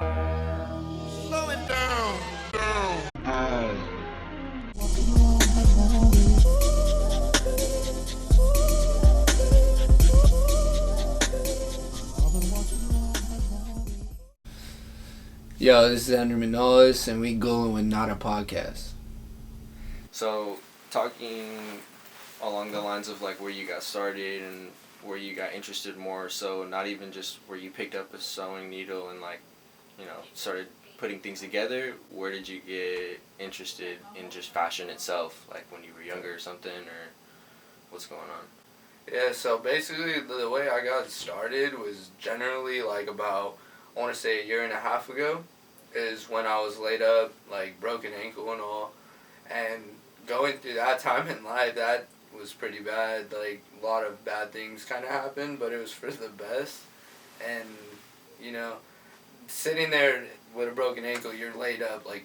Slow it down. Yo, this is Andrew Manolis, and we going with N.O.T.A.Podcast. So, talking along the lines of like where you got started and where you got interested more, so not even just where you picked up a sewing needle and like, started putting things together. Where did you get interested in just fashion itself, like when you were younger or something, or what's going on? Yeah, so basically the way I got started was generally like about, I want to say a year and a half ago, is when I was laid up, like broken ankle and all, and going through that time in life, that was pretty bad. Like a lot of bad things kind of happened, but it was for the best. And sitting there with a broken ankle, you're laid up like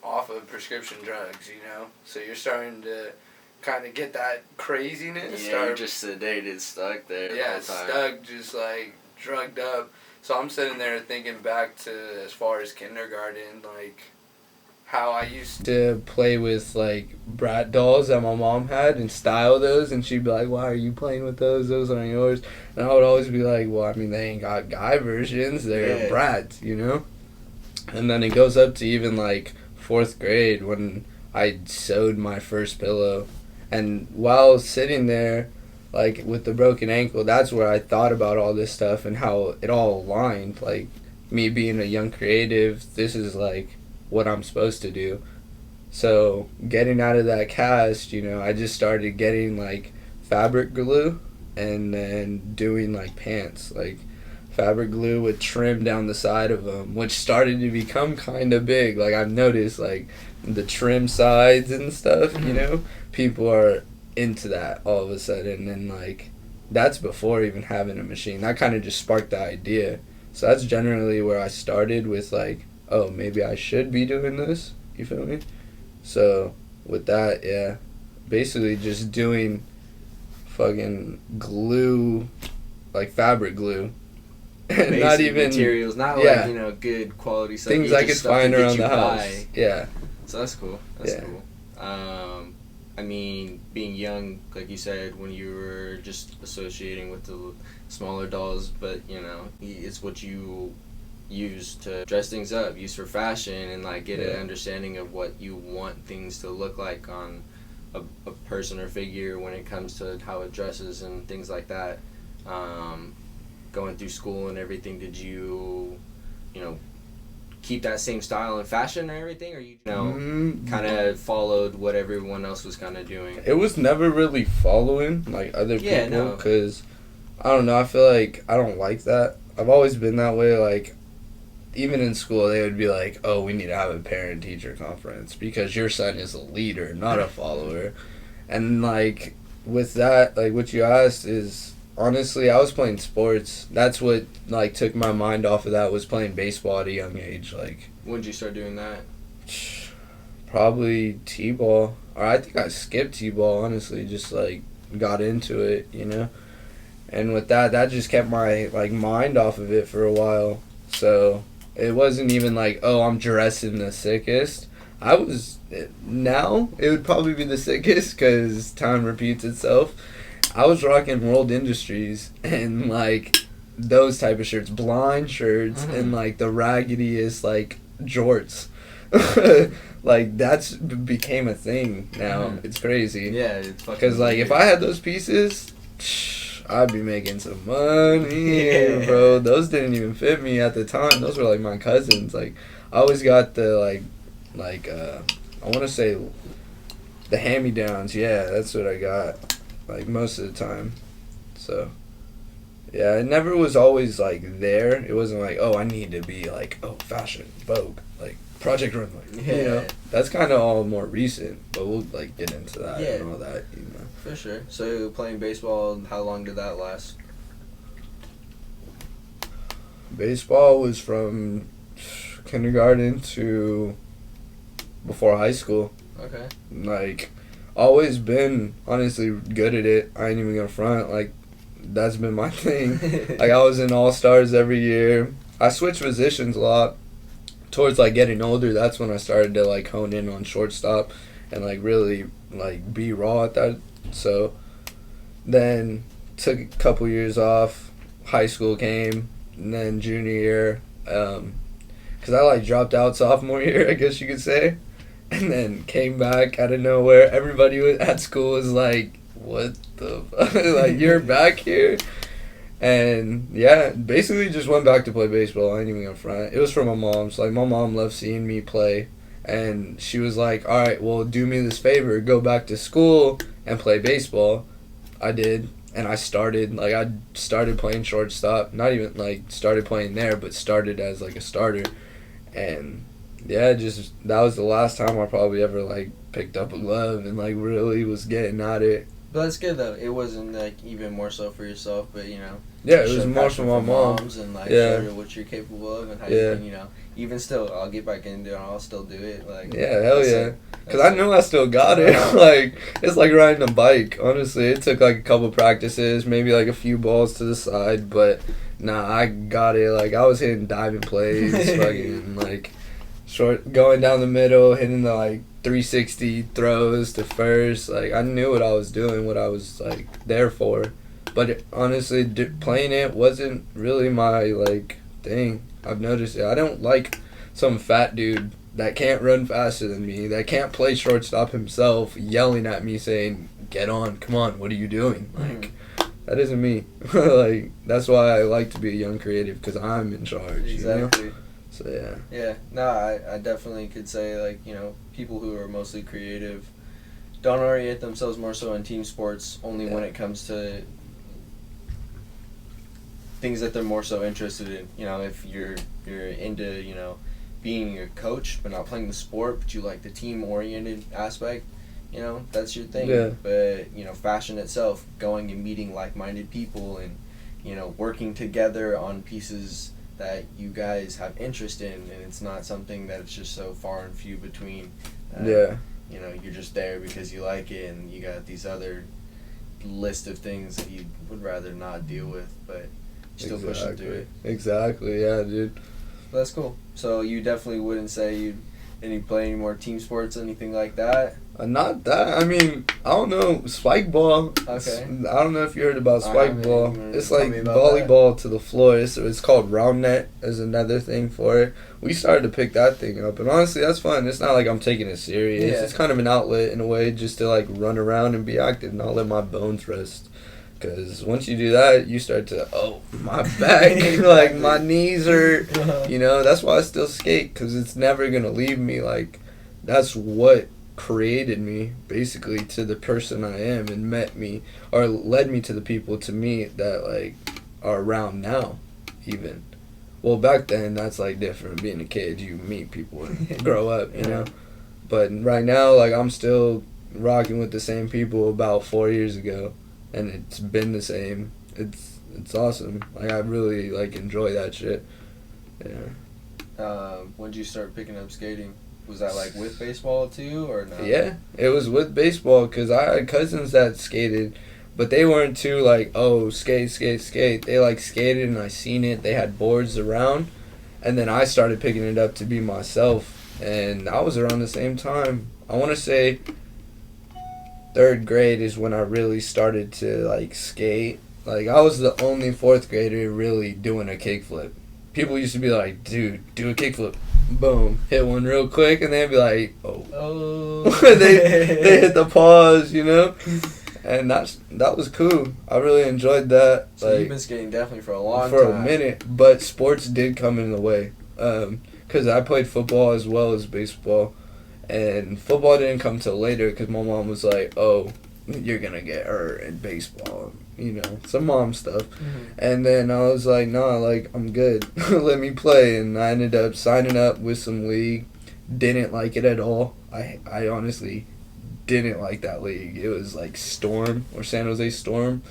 off of prescription drugs, so you're starting to kind of get that craziness. Yeah, you're just sedated, stuck there. Yeah, the whole time. stuck, just like drugged up. So I'm sitting there thinking back to as far as kindergarten, like how I used to play with like brat dolls that my mom had and style those, and she'd be like, "Why are you playing with those? Those aren't yours." And I would always be like, "Well, I mean, they ain't got guy versions. They're brats, And then it goes up to even like 4th grade when I sewed my first pillow, and while sitting there, like with the broken ankle, that's where I thought about all this stuff and how it all aligned. Like me being a young creative, this is like what I'm supposed to do. So getting out of that cast, I just started getting like fabric glue and then doing like pants, like fabric glue with trim down the side of them, which started to become kind of big. Like I've noticed like the trim sides and stuff, people are into that all of a sudden, and like that's before even having a machine. That kind of just sparked the idea. So that's generally where I started with like, oh, maybe I should be doing this, you feel me? So with that, yeah, basically just doing fucking glue, like fabric glue. Basic not even materials, not like good quality stuff. Things I could find around the house. Buy. Yeah. So that's cool. That's cool. I mean, being young, like you said, when you were just associating with the smaller dolls, but it's what you use to dress things up, use for fashion, and like get an understanding of what you want things to look like on a person or figure when it comes to how it dresses and things like that. Going through school and everything, did you keep that same style and fashion and everything, or you kind of followed what everyone else was kind of doing? It was never really following like other people, because I don't know, I feel like I don't like that. I've always been that way. Like even in school they would be like, oh, we need to have a parent teacher conference because your son is a leader, not a follower. And like with that, like what you asked is, honestly, I was playing sports. That's what like took my mind off of that, was playing baseball at a young age. Like, when did you start doing that? Probably t-ball, or I think I skipped t-ball. Honestly, just like got into it, And with that just kept my like mind off of it for a while. So it wasn't even like, oh, I'm dressing the sickest. Now it would probably be the sickest because time repeats itself. I was rocking World Industries and like those type of shirts, blind shirts, and like the raggediest like jorts. Like that's became a thing now. It's crazy. Yeah, it's fucking. Because like if I had those pieces, I'd be making some money, bro. Those didn't even fit me at the time. Those were like my cousins. Like I always got the like I want to say the hand-me-downs. Yeah, that's what I got. Like most of the time. So yeah, it never was always like there. It wasn't like, oh, I need to be like, oh, fashion, Vogue, like Project Runway. That's kind of all more recent, but we'll like get into that and all that. For sure. So playing baseball, how long did that last? Baseball was from kindergarten to before high school. Okay. Like always been honestly good at it. I ain't even gonna front. Like that's been my thing. Like I was in All Stars every year. I switched positions a lot towards like getting older. That's when I started to like hone in on shortstop and like really like be raw at that. So then took a couple years off. High school came, and then junior year, because I like dropped out sophomore year, I guess you could say, and then came back out of nowhere. Everybody at school was like, "What the fuck? Like, you're back here?" And yeah, basically just went back to play baseball. I ain't even gonna front. It was for my mom. So like my mom loved seeing me play, and she was like, "All right, well, do me this favor, go back to school and play baseball." I did. And I started playing shortstop. Not even, like, started playing there, but started as, like, a starter. And, yeah, just, that was the last time I probably ever, like, picked up a glove and, like, really was getting at it. But that's good, though. It wasn't, like, even more so for yourself, but, you know. Yeah, it was more for my mom. And, like, yeah. show what you're capable of and how you can, you know. Even still, I'll get back into it and I'll still do it. Like, yeah, hell yeah. Because I know I still got it. Like, it's like riding a bike. Honestly, it took, like, a couple practices, maybe, like, a few balls to the side. But, nah, I got it. Like, I was hitting diving plays, fucking, like, going down the middle, hitting the, like, 360 throws to first. Like, I knew what I was doing, what I was, like, there for. But, honestly, playing it wasn't really my, like, thing. I've noticed it. I don't like some fat dude that can't run faster than me, that can't play shortstop himself, yelling at me saying, "Get on, come on, what are you doing?" Like, that isn't me. Like, that's why I like to be a young creative, because I'm in charge. Exactly. You know? So, yeah. Yeah. No, I definitely could say, like, you know, people who are mostly creative don't orient themselves more so in team sports, only when it comes to things that they're more so interested in. You know, if you're into, you know, being a coach but not playing the sport, but you like the team oriented aspect, you know, that's your thing. Yeah. But, you know, fashion itself, going and meeting like-minded people and, you know, working together on pieces that you guys have interest in, and it's not something that's just so far and few between. Yeah. You know, you're just there because you like it, and you got these other list of things that you would rather not deal with, but still pushing through it. Exactly, yeah, dude. Well, that's cool. So you definitely wouldn't say you play any more team sports, anything like that? Not that. I mean, I don't know. Spike ball. Okay. I don't know if you heard about spike ball. It's like volleyball to the floor. It's called round net is another thing for it. We started to pick that thing up, and honestly, that's fun. It's not like I'm taking it serious. Yeah. It's kind of an outlet in a way, just to like run around and be active, not let my bones rest. Because once you do that, you start to, my back, Exactly. like my knees hurt. You know, that's why I still skate, because it's never going to leave me. Like, that's what created me, basically, to the person I am, and led me to the people to meet that, like, are around now, even. Well, back then, that's, like, different. Being a kid, you meet people and grow up, you know? But right now, like, I'm still rocking with the same people about 4 years ago. And it's been the same. It's awesome. Like, I really, like, enjoy that shit. Yeah. When did you start picking up skating? Was that, like, with baseball, too, or no? Yeah, it was with baseball, because I had cousins that skated, but they weren't too, like, skate. They, like, skated, and I seen it. They had boards around, and then I started picking it up to be myself, and I was around the same time. I want to say 3rd grade is when I really started to, like, skate. Like, I was the only 4th grader really doing a kickflip. People used to be like, "Dude, do a kickflip." Boom. Hit one real quick, and they'd be like, oh. they hit the pause, you know? And that was cool. I really enjoyed that. So like, you've been skating definitely for a long time. For a minute. But sports did come in the way. Because I played football as well as baseball. And football didn't come till later because my mom was like, "Oh, you're going to get hurt in baseball." You know, some mom stuff. Mm-hmm. And then I was like, "Nah, like, I'm good. Let me play." And I ended up signing up with some league. Didn't like it at all. I honestly didn't like that league. It was like Storm or San Jose Storm.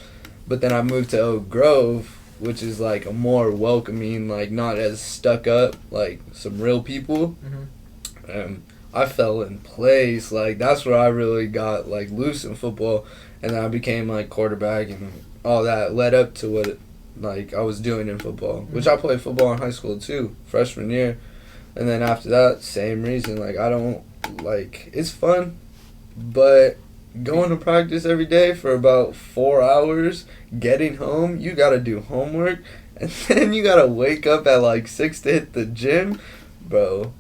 But then I moved to Oak Grove, which is like a more welcoming, like not as stuck up, like some real people. Mm-hmm. I fell in place. Like, that's where I really got, like, loose in football. And then I became, like, quarterback, and all that led up to what like I was doing in football, which I played football in high school too, freshman year. And then after that, same reason. Like, I don't, like, it's fun, but going to practice every day for about 4 hours, getting home, you got to do homework, and then you got to wake up at, like, 6 to hit the gym. Bro,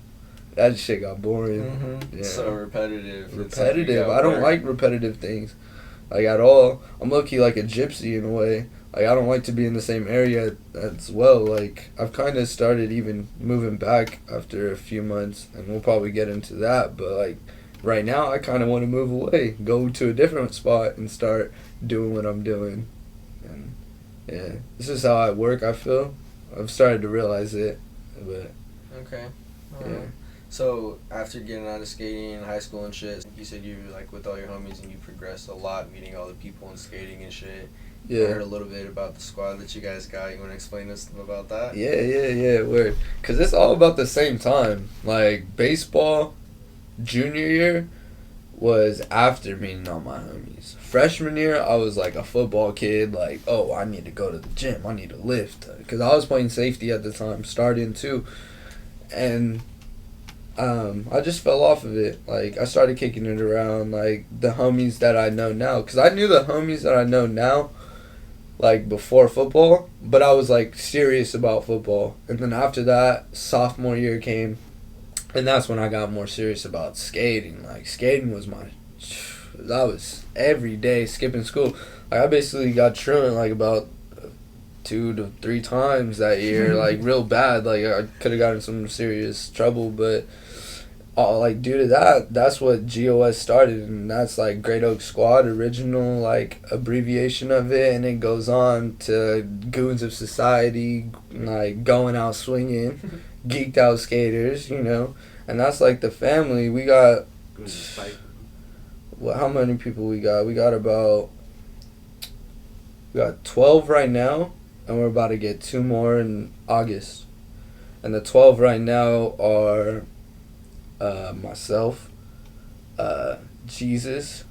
that shit got boring. Mm-hmm. Yeah. So repetitive. Repetitive. I don't like repetitive things, like, at all. I'm low-key like a gypsy in a way. Like, I don't like to be in the same area as well. Like, I've kind of started even moving back after a few months, and we'll probably get into that. But, like, right now, I kind of want to move away, go to a different spot, and start doing what I'm doing. And, yeah, this is how I work, I feel. I've started to realize it, but... Okay. Yeah. So, after getting out of skating in high school and shit, you said you were, like, with all your homies, and you progressed a lot, meeting all the people and skating and shit. Yeah. I heard a little bit about the squad that you guys got. You want to explain us about that? Yeah, word. Because it's all about the same time. Like, baseball, junior year, was after meeting all my homies. Freshman year, I was like a football kid. Like, oh, I need to go to the gym. I need to lift. Because I was playing safety at the time, starting too. And I just fell off of it. Like, I started kicking it around. Like, the homies that I know now. Because I knew the homies that I know now, like, before football, but I was, like, serious about football. And then after that, sophomore year came, and that's when I got more serious about skating. Like, skating was that was every day skipping school. Like, I basically got truant, like, about 2 to 3 times that year, like, real bad. Like, I could have gotten some serious trouble, but... like, due to that, that's what GOS started, and that's, like, Great Oak Squad, original, like, abbreviation of it, and it goes on to Goons of Society, like, going out swinging, geeked out skaters, you know, and that's, like, the family. We got, how many people we got? We got 12 right now, and we're about to get 2 more in August, and the 12 right now are... myself, Jesus,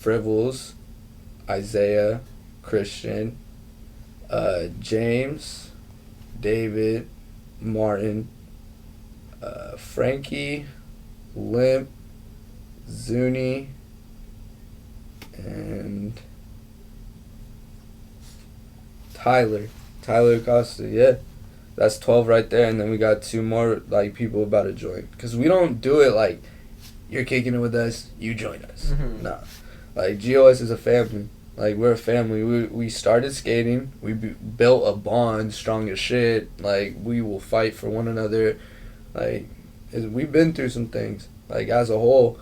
Frivels, Isaiah, Christian, James, David, Martin, Frankie, Limp, Zuni, and Tyler Costa, yeah. That's 12 right there, and then we got 2 more, like, people about to join. Because we don't do it like, you're kicking it with us, you join us. Mm-hmm. Nah. Like, GOS is a family. Like, we're a family. We started skating. We built a bond strong as shit. Like, we will fight for one another. Like, we've been through some things, like, as a whole.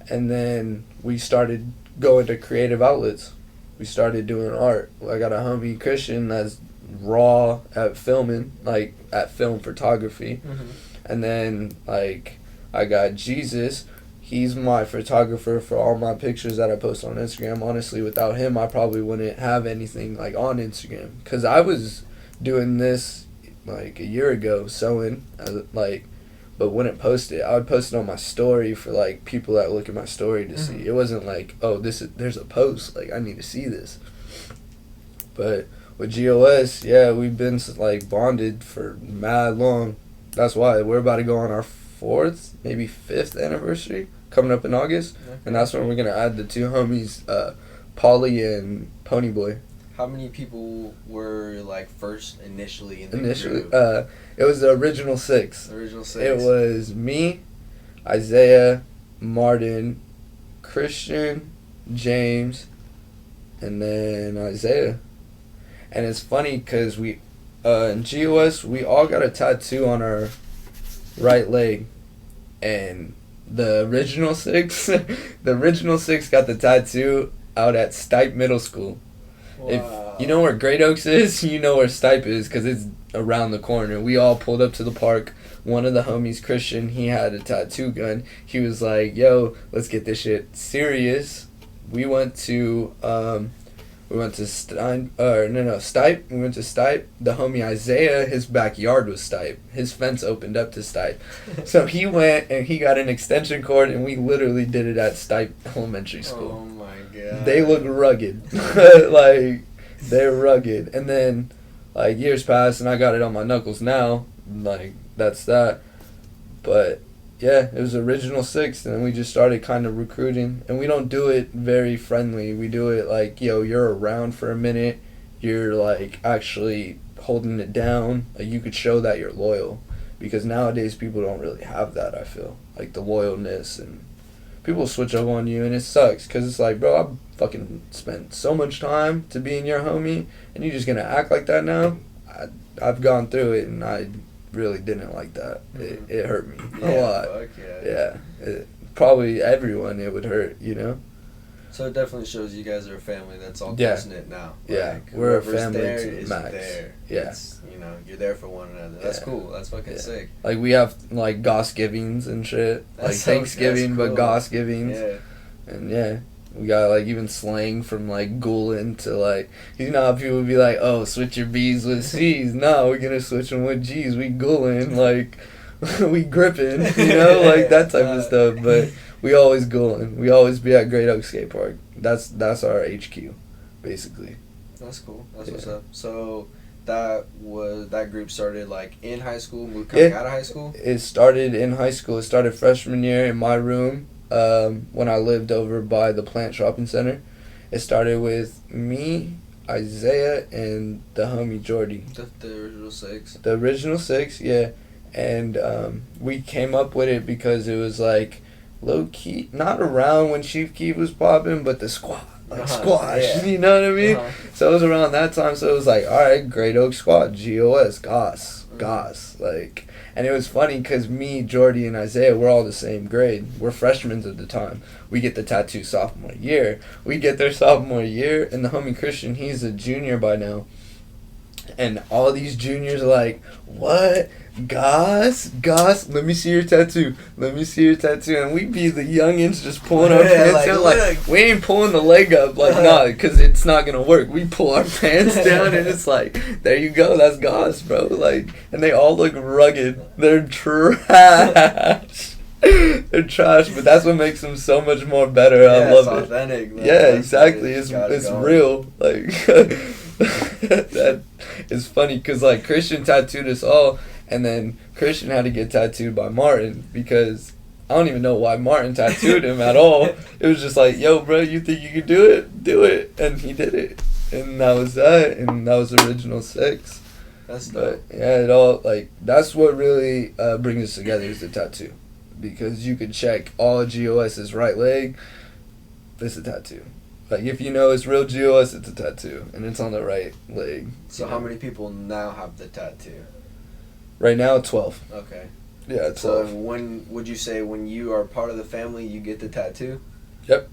And then we started going to creative outlets. We started doing art. I got a homie, Christian, that's raw at filming, like, at film photography. Mm-hmm. And then, like, I got Jesus. He's my photographer for all my pictures that I post on Instagram. Honestly, without him, I probably wouldn't have anything, like, on Instagram. Because I was doing this, like, a year ago, sewing, like, but wouldn't post it. I would post it on my story for, like, people that look at my story to see. It wasn't like, oh, there's a post. Like, I need to see this. But... with GOS, yeah, we've been, like, bonded for mad long. That's why we're about to go on our 4th, maybe 5th anniversary coming up in August. Okay. And that's when we're going to add the 2 homies, Polly and Ponyboy. How many people were, like, first initially in the group? It was the original 6. The original 6. It was me, Isaiah, Martin, Christian, James, and then Isaiah. And it's funny because we, in GOS, we all got a tattoo on our right leg. And the original 6, got the tattoo out at Stipe Middle School. Wow. If you know where Great Oaks is, you know where Stipe is because it's around the corner. We all pulled up to the park. One of the homies, Christian, he had a tattoo gun. He was like, yo, let's get this shit serious. We went to... Stipe. We went to Stipe. The homie Isaiah, his backyard was Stipe. His fence opened up to Stipe. So he went and he got an extension cord, and we literally did it at Stipe Elementary School. Oh my god. They look rugged. Like, They're rugged. And then, like, years passed, and I got it on my knuckles now. Like, that's that. But, yeah, it was original 6, and then we just started kind of recruiting. And we don't do it very friendly. We do it like, yo, you're around for a minute. You're, like, actually holding it down. Like, you could show that you're loyal. Because nowadays, people don't really have that, I feel. Like, the loyalness, and people switch up on you, and it sucks. Because it's like, bro, I fucking spent so much time to being your homie, and you're just going to act like that now? I've gone through it, and I really didn't like that. It hurt me a lot. Fuck yeah. Yeah. Probably everyone it would hurt, you know? So it definitely shows you guys are a family that's all Yeah. close-knit now. Yeah, Like, we're a whoever's family there to the is max. there. Yeah. It's, you're there for one another. That's Yeah. cool. That's fucking Yeah. sick. Like, we have, like, Goss givings and shit. That's Like, so- Thanksgiving, that's but cool. Goss givings. Yeah. And, yeah. We got, like, even slang from, like, Goulin to, like, you know how people would be like, oh, switch your B's with C's. No, we're gonna switch them with G's. We Goulin, like, we gripping, like, that type of stuff. But we always Goulin. We always be at Great Oak Skate Park. That's our HQ, basically. That's cool. That's Yeah. what's up. So that group started like in high school, coming out of high school? It started in high school. It started freshman year in my room when I lived over by the Plant Shopping Center. It started with me, Isaiah, and the homie Jordy. The original 6. The original 6, yeah. And we came up with it because it was like low key, not around when Chief Keef was popping, but the squad. Like squash, yeah. you know what I mean? Uh-huh. So it was around that time, so it was like, alright, Great Oak Squad, GOS, Goss, like, and it was funny because me, Jordy, and Isaiah, we're all the same grade. We're freshmen at the time. We get the tattoo sophomore year. We get their sophomore year, and the homie Christian, he's a junior by now. And all these juniors are like, what? Goss, let me see your tattoo. And we be the youngins just pulling our pants down. Like, we ain't pulling the leg up. Like, nah, because it's not going to work. We pull our pants down, and it's like, there you go. That's Goss, bro. Like, and they all look rugged. They're trash. They're trash, but that's what makes them so much more better. I love it. Authentic. Man. Yeah, exactly. It's going. real. Like, that is funny because, like, Christian tattooed us all, and then Christian had to get tattooed by Martin because I don't even know why Martin tattooed him at all. It was just like, yo, bro, you think you can do it? Do it. And he did it. And that was that. And that was original 6. That's dope. But, yeah, it all, like, that's what really brings us together is the tattoo. Because you could check all GOS's right leg, it's a tattoo. Like, if you know it's real GOS, it's a tattoo. And it's on the right leg. So how many people now have the tattoo? Right now, 12. Okay. Yeah, 12. So when would you say when you are part of the family, you get the tattoo? Yep.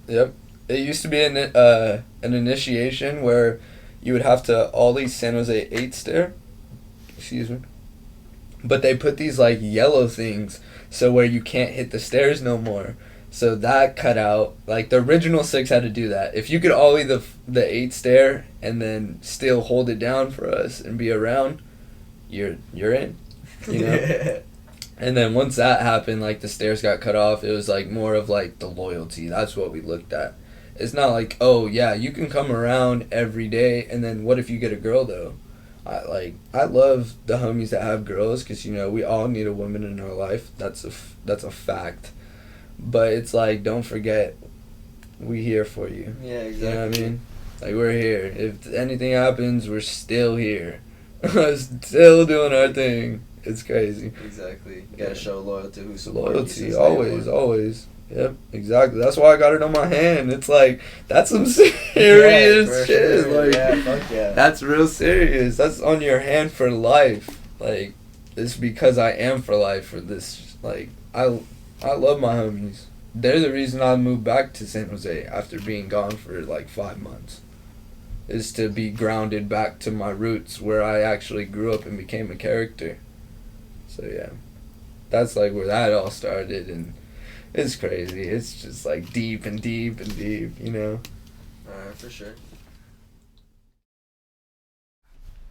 It used to be an initiation where you would have to ollie San Jose 8 stair. Excuse me. But they put these, like, yellow things so where you can't hit the stairs no more. So that cut out. Like, the original 6 had to do that. If you could ollie the 8 stair and then still hold it down for us and be around, you're in. You know? Yeah. And then once that happened, like, the stairs got cut off, it was, like, more of, like, the loyalty. That's what we looked at. It's not like, oh, yeah, you can come around every day, and then what if you get a girl, though? I love the homies that have girls, because, you know, we all need a woman in our life. That's a fact. But it's like, don't forget, we here for you. Yeah, exactly. You know what I mean? Like, we're here. If anything happens, we're still here. Still doing our thing. It's crazy. Exactly. You gotta show loyalty who supports you. Loyalty, since always, day one. always. Yep, exactly. That's why I got it on my hand. It's like, that's some serious for shit. sure. Like, Yeah, fuck yeah. that's real serious. That's on your hand for life. Like, it's because I am for life for this. Like, I love my homies. They're the reason I moved back to San Jose after being gone for like 5 months. Is to be grounded back to my roots where I actually grew up and became a character. So yeah, that's like where that all started, and it's crazy. It's just like deep and deep and deep, you know? Alright, for sure.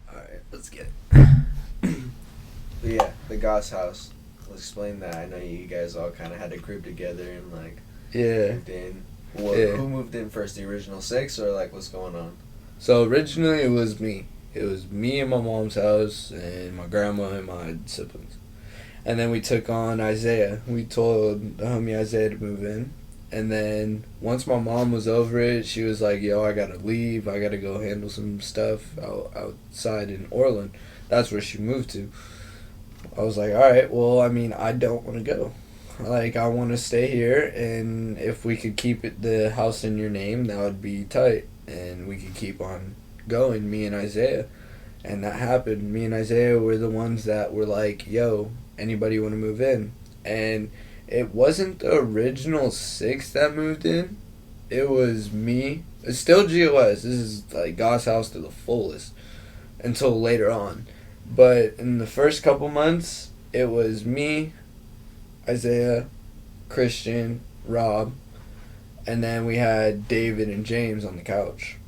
Alright, let's get it. But yeah, the Goss house. Let's explain that. I know you guys all kind of had to group together and like Yeah. moved in. Yeah. Who moved in first? The original 6 or like what's going on? So originally it was me. It was me and my mom's house and my grandma and my siblings. And then we took on Isaiah. We told the homie Isaiah to move in. And then once my mom was over it, she was like, yo, I gotta leave. I gotta go handle some stuff outside in Orland. That's where she moved to. I was like, alright, well, I mean, I don't want to go. Like, I want to stay here, and if we could keep the house in your name, that would be tight. And we could keep on going, me and Isaiah. And that happened. Me and Isaiah were the ones that were like, yo, anybody want to move in? And it wasn't the original 6 that moved in. It was me. It's still GOS. This is like God's house to the fullest until later on. But in the first couple months, it was me, Isaiah, Christian, Rob, and then we had David and James on the couch.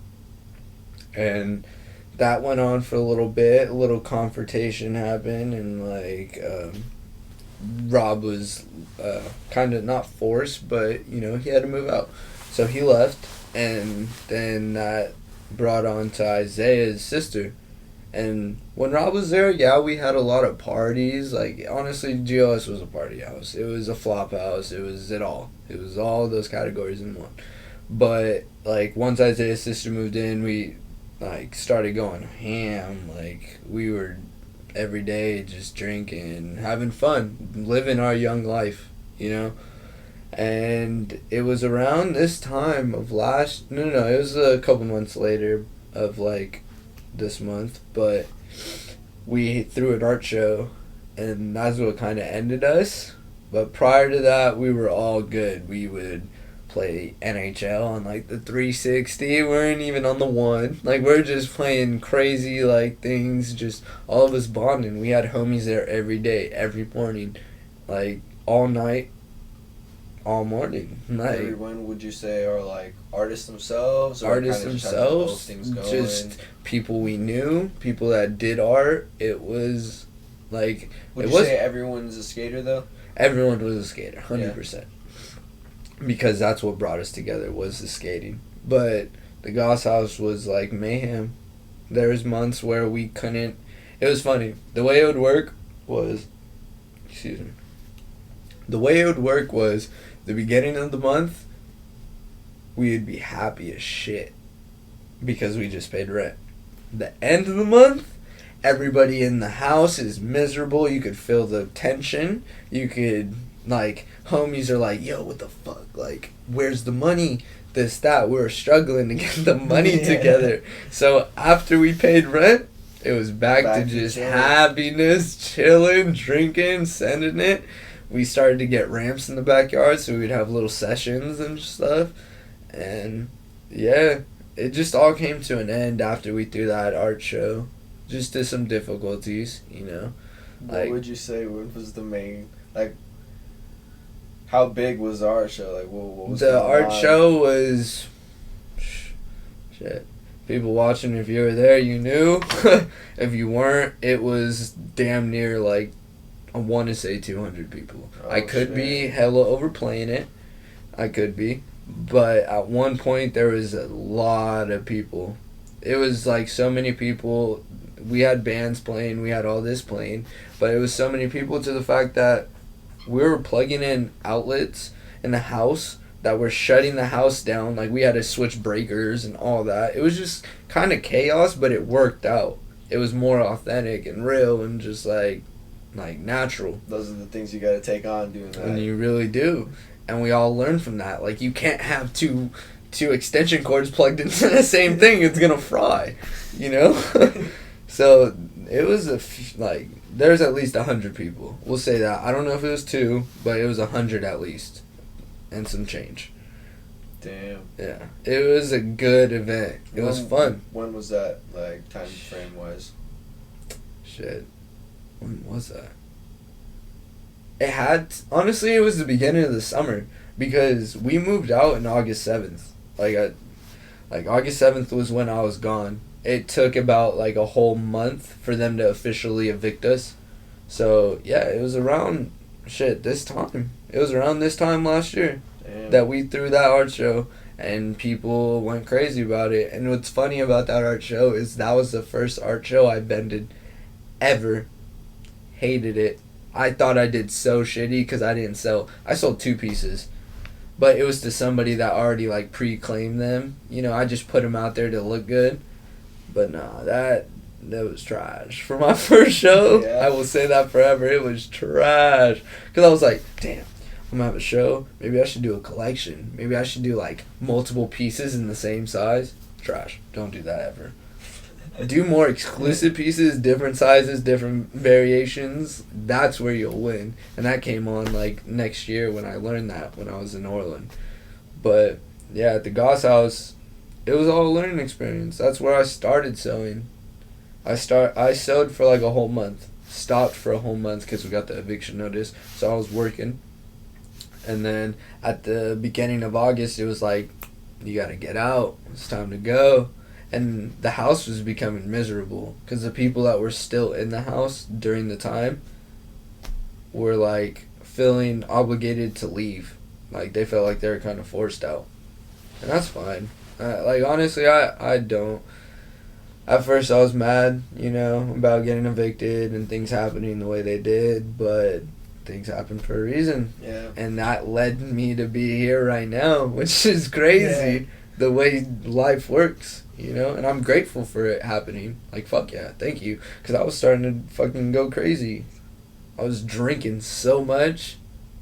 And that went on for a little bit. A little confrontation happened, and like Rob was kind of not forced, but you know, he had to move out. So he left, and then that brought on to Isaiah's sister. And when Rob was there, yeah, we had a lot of parties. Like, honestly, GOS was a party house. It was a flop house. It was it all. It was all those categories in one. But, like, once Isaiah's sister moved in, we, like, started going ham. Like, we were every day just drinking, having fun, living our young life, you know? And it was around this time of it was a couple months later of, like, this month, but we threw an art show, and that's what kind of ended us. But prior to that, we were all good. We would play NHL on like the 360. We weren't even on the 1. Like, we're just playing crazy like things, just all of us bonding. We had homies there every day, every morning, like all night, all morning. Like, everyone, would you say, are like artists themselves? Or artists themselves, just people we knew, people that did art. It was like, would you say everyone's a skater though? Everyone was a skater, 100%. Yeah. Because that's what brought us together, was the skating. But the Goss House was like mayhem. There was months where we couldn't. It was funny. The way it would work was, the beginning of the month, we would be happy as shit because we just paid rent. The end of the month, everybody in the house is miserable. You could feel the tension. You could, like, homies are like, yo, what the fuck? Like, where's the money? This, that. We were struggling to get the money together. So after we paid rent, it was back to just happiness, chilling, drinking, sending it. We started to get ramps in the backyard, so we'd have little sessions and stuff. And, yeah, it just all came to an end after we threw that art show. Just to some difficulties, you know. What would you say was the main, like, how big was the art show? Like, what was the art show was, shit. People watching, if you were there, you knew. If you weren't, it was damn near, like, I want to say 200 people. I could be hella overplaying it. I could be. But at one point, there was a lot of people. It was, like, so many people. We had bands playing. We had all this playing. But it was so many people to the fact that we were plugging in outlets in the house that were shutting the house down. Like, we had to switch breakers and all that. It was just kind of chaos, but it worked out. It was more authentic and real and just, like natural. Those are the things you got to take on doing that. And you really do. And we all learn from that. Like, you can't have two extension cords plugged into the same thing. It's going to fry, you know? So, it was there's at least 100 people. We'll say that. I don't know if it was 2, but it was 100 at least. And some change. Damn. Yeah. It was a good event. It was fun. When was that, like, time frame wise? Shit. When was that? Honestly, it was the beginning of the summer. Because we moved out on August 7th. August 7th was when I was gone. It took about, like, a whole month for them to officially evict us. So, yeah, it was around, this time. It was around this time last year. Damn. That we threw that art show. and people went crazy about it. And what's funny about that art show is that was the first art show I vended ever. Hated it. I thought I did so shitty because I sold 2 pieces. But it was to somebody that already, like, pre-claimed them. You know, I just put them out there to look good. But nah, that was trash. For my first show, yeah. I will say that forever. It was trash. Because I was like, damn, I'm going to have a show. Maybe I should do a collection. Maybe I should do, like, multiple pieces in the same size. Trash. Don't do that ever. Do more exclusive pieces, different sizes, different variations. That's where you'll win. And that came on, like, next year when I learned that when I was in Orland. But, yeah, at the Goss House, it was all a learning experience. That's where I started sewing. I sewed for, like, a whole month. Stopped for a whole month because we got the eviction notice. So I was working. And then at the beginning of August, it was like, you got to get out. It's time to go. And the house was becoming miserable because the people that were still in the house during the time were, like, feeling obligated to leave. Like, they felt like they were kind of forced out. And that's fine. Like, honestly, I don't. At first, I was mad, you know, about getting evicted and things happening the way they did, but things happen for a reason. Yeah. And that led me to be here right now, which is crazy, the way life works. You know, and I'm grateful for it happening. Like, fuck yeah, thank you. Because I was starting to fucking go crazy. I was drinking so much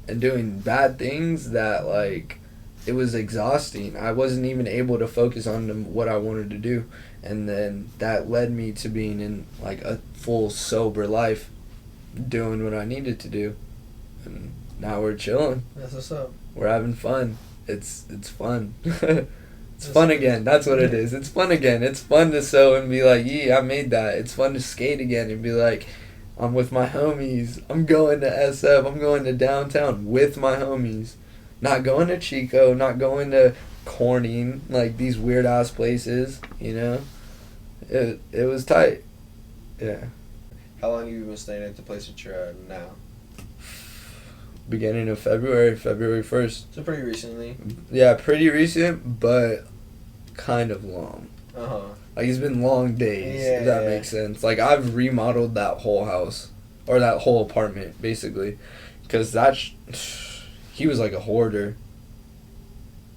and doing bad things that, like, it was exhausting. I wasn't even able to focus on what I wanted to do. And then that led me to being in, like, a full sober life, doing what I needed to do. And now we're chilling. That's what's up. We're having fun. It's fun. It's fun again. That's what it is. It's fun again. It's fun to sew and be like, yeah, I made that. It's fun to skate again and be like, I'm with my homies. I'm going to SF. I'm going to downtown with my homies. Not going to Chico. Not going to Corning. Like, these weird-ass places, you know? It was tight. Yeah. How long have you been staying at the place that you're at now? Beginning of February 1st. So pretty recently. Yeah, pretty recent, but kind of long. Uh-huh. Like, it's been long days, if that makes sense. Like, I've remodeled that whole house, or that whole apartment, basically. Because he was like a hoarder.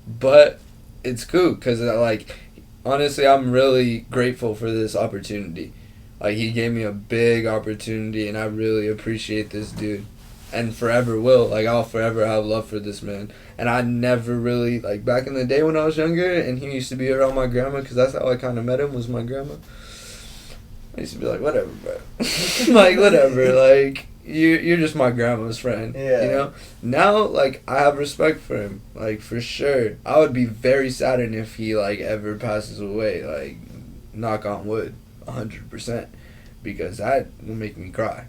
But it's cool, because, like, honestly, I'm really grateful for this opportunity. Like, he gave me a big opportunity, and I really appreciate this dude. And forever will. Like, I'll forever have love for this man. And I never really, like, back in the day when I was younger, and he used to be around my grandma, because that's how I kind of met him, was my grandma. I used to be like, whatever, bro. Like, whatever. Like, you're just my grandma's friend. Yeah. You know? Now, like, I have respect for him. Like, for sure. I would be very saddened if he, like, ever passes away. Like, knock on wood. 100%. Because that will make me cry.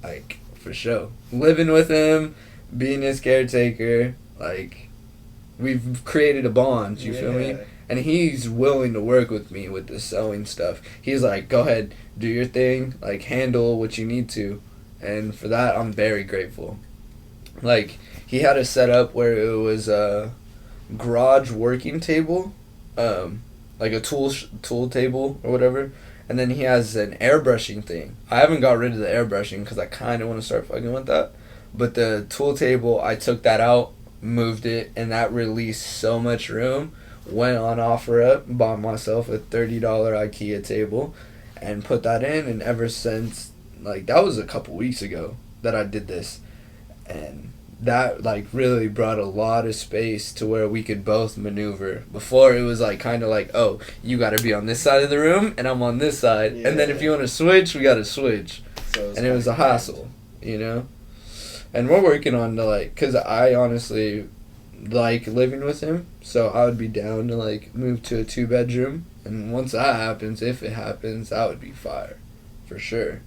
Like, for sure. Living with him, being his caretaker, like, we've created a bond, you feel me? And he's willing to work with me with the sewing stuff. He's like, go ahead, do your thing, like, handle what you need to. And for that, I'm very grateful. Like, he had a setup where it was a garage working table, like a tool table or whatever. And then he has an airbrushing thing. I haven't got rid of the airbrushing because I kind of want to start fucking with that. But the tool table, I took that out, moved it, and that released so much room. Went on OfferUp, bought myself a $30 IKEA table, and put that in. And ever since, like, that was a couple weeks ago that I did this. And that, like, really brought a lot of space to where we could both maneuver. Before, it was, like, kind of like, oh, you got to be on this side of the room, and I'm on this side. Yeah. And then if you want to switch, we got to switch. So and it was a hassle, you know? And we're working on to, like, because I honestly like living with him, so I would be down to, like, move to a 2-bedroom. And once that happens, if it happens, that would be fire. For sure.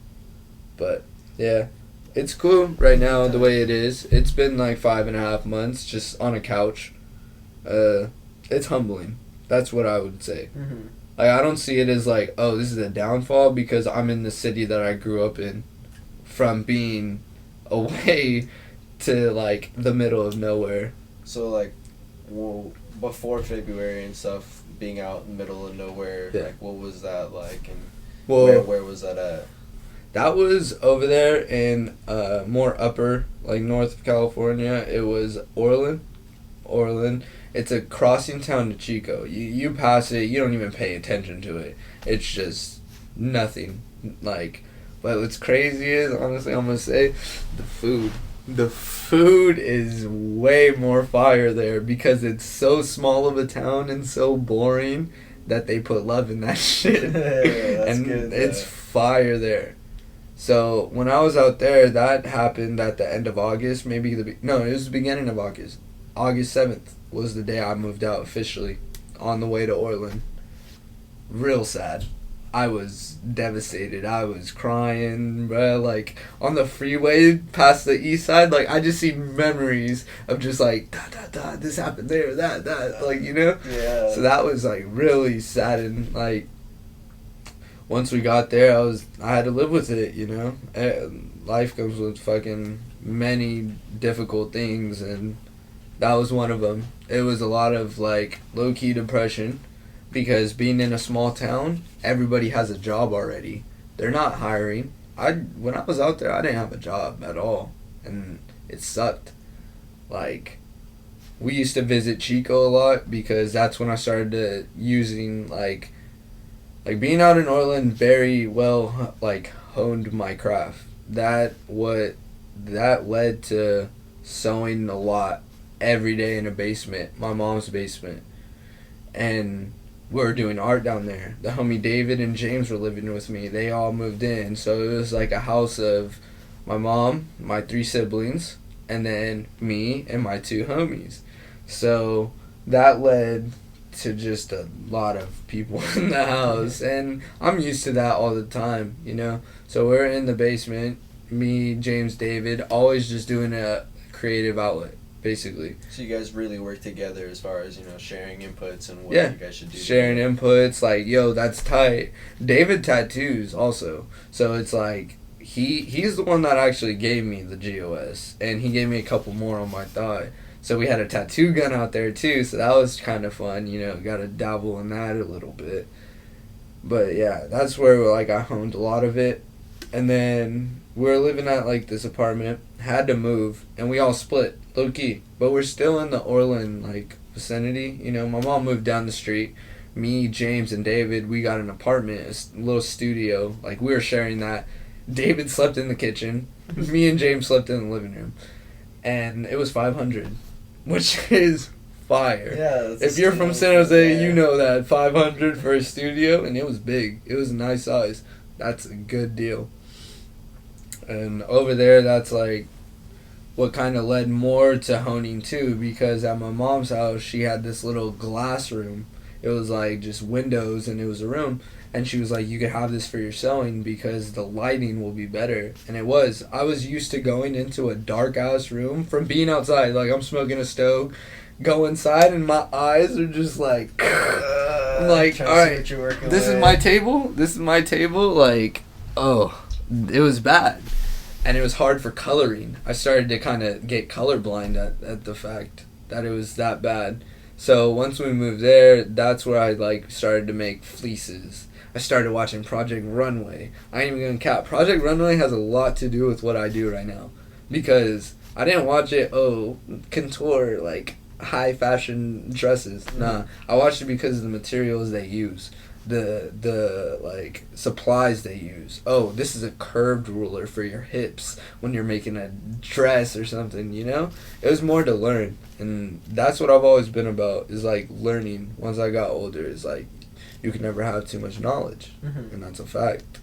But, yeah. It's cool right now the way it is. It's been like 5.5 months just on a couch. It's humbling. That's what I would say. Mm-hmm. Like, I don't see it as like, oh, this is a downfall because I'm in the city that I grew up in. From being away to like the middle of nowhere. So like, well, before February and stuff, being out in the middle of nowhere, Yeah. like what was that like, and Well, where was that at? that was over there in more upper, like north of California. It was Orland. It's a crossing town to Chico. You pass it, you don't even pay attention to it. It's just nothing. Like, but what's crazy is, honestly, I'm gonna say, the food. The food is way more fire there because it's so small of a town and so boring that they put love in that shit. That's and good, it's fire there. So when I was out there, that happened at the end of August, maybe it was the beginning of August. August 7th was the day I moved out officially, on the way to Orland. Real sad. I was devastated. I was crying, bruh. Like, on the freeway past the east side, like, I just see memories of just, like, this happened there, that, like, you know? Yeah. So that was, like, really sad. And, like, once we got there, I had to live with it, you know? Life comes with fucking many difficult things, and that was one of them. It was a lot of, like, low-key depression. Because being in a small town, everybody has a job already. They're not hiring. When I was out there, I didn't have a job at all. And it sucked. Like, we used to visit Chico a lot because that's when I started using, like being out in Orland very well, like, honed my craft. That led to sewing a lot every day in a basement, my mom's basement. And we were doing art down there. The homie David and James were living with me. They all moved in. So it was like a house of my mom, my 3 siblings, and then me and my 2 homies. So that led to just a lot of people in the house. And I'm used to that all the time, you know. So we're in the basement, me, James, David, always just doing a creative outlet. Basically. So you guys really work together as far as, you know, sharing inputs and what you guys should do. Sharing inputs, like, yo, that's tight. David tattoos also. So it's like, he's the one that actually gave me the GOS. And he gave me a couple more on my thigh. So we had a tattoo gun out there too. So that was kind of fun, you know, got to dabble in that a little bit. But yeah, that's where, like, I honed a lot of it. And then we were living at, like, this apartment, had to move, and we all split, low-key. But we're still in the Orland, like, vicinity. You know, my mom moved down the street. Me, James, and David, we got an apartment, a little studio. Like, we were sharing that. David slept in the kitchen. Me and James slept in the living room. And it was $500, which is fire. Yeah. If you're from San Jose, you know that. $500 for a studio, and it was big. It was a nice size. That's a good deal. And over there, that's, like, what kind of led more to honing, too, because at my mom's house, she had this little glass room. It was, like, just windows, and it was a room. And she was like, you could have this for your sewing because the lighting will be better. And it was. I was used to going into a dark-ass room from being outside. Like, I'm smoking a stove, go inside, and my eyes are just, like... I'm like, all right, this is my table. This is my table. Like, oh, it was bad. And it was hard for coloring. I started to kind of get colorblind at the fact that it was that bad. So once we moved there, that's where I, like, started to make fleeces. I started watching Project Runway. I ain't even gonna cap. Project Runway has a lot to do with what I do right now. Because I didn't watch it, couture, like, high fashion dresses. Nah. I watched it because of the materials they use. The like supplies they use. Oh, this is a curved ruler for your hips when you're making a dress or something, you know? It was more to learn, and that's what I've always been about, is like learning. Once I got older, is like you can never have too much knowledge, and that's a fact.